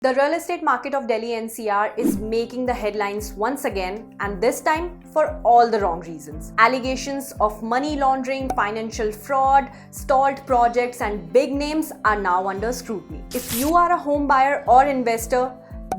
The real estate market of Delhi NCR is making the headlines once again, and this time for all the wrong reasons. Allegations of money laundering, financial fraud, stalled projects, and big names are now under scrutiny. If you are a home buyer or investor,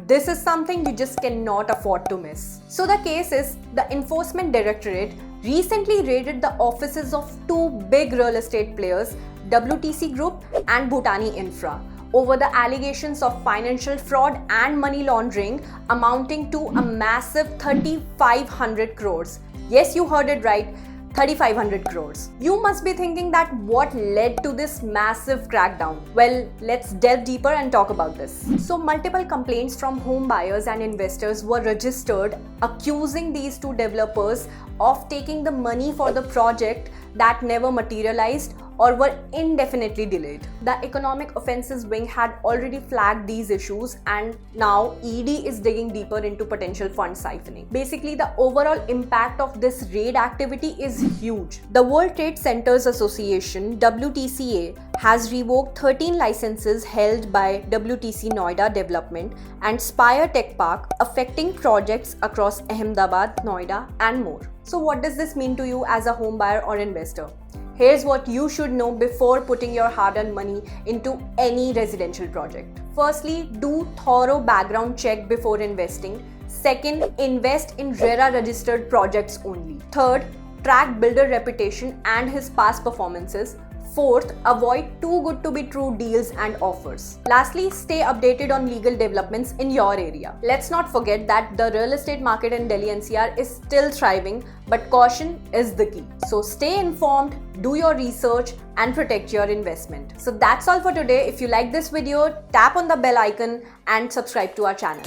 this is something you just cannot afford to miss. So the case is, the Enforcement Directorate recently raided the offices of two big real estate players, WTC Group and Bhutani Infra, over the allegations of financial fraud and money laundering amounting to a massive 3,500 crores. Yes, you heard it right. 3,500 crores. You must be thinking that what led to this massive crackdown? Well, let's delve deeper and talk about this. So, multiple complaints from home buyers and investors were registered accusing these two developers of taking the money for the project that never materialized or were indefinitely delayed. The Economic Offences Wing had already flagged these issues, and now ED is digging deeper into potential fund siphoning. Basically, the overall impact of this raid activity is huge. The World Trade Centers Association, WTCA, has revoked 13 licenses held by WTC Noida Development and Spire Tech Park, affecting projects across Ahmedabad, Noida, and more. So what does this mean to you as a home buyer or investor? Here's what you should know before putting your hard-earned money into any residential project. Firstly, do thorough background check before investing. Second, invest in RERA registered projects only. Third, track builder reputation and his past performances. Fourth, avoid too good to be true deals and offers. Lastly, stay updated on legal developments in your area. Let's not forget that the real estate market in Delhi NCR is still thriving, but caution is the key. So stay informed, do your research, and protect your investment. So that's all for today. If you like this video, tap on the bell icon and subscribe to our channel.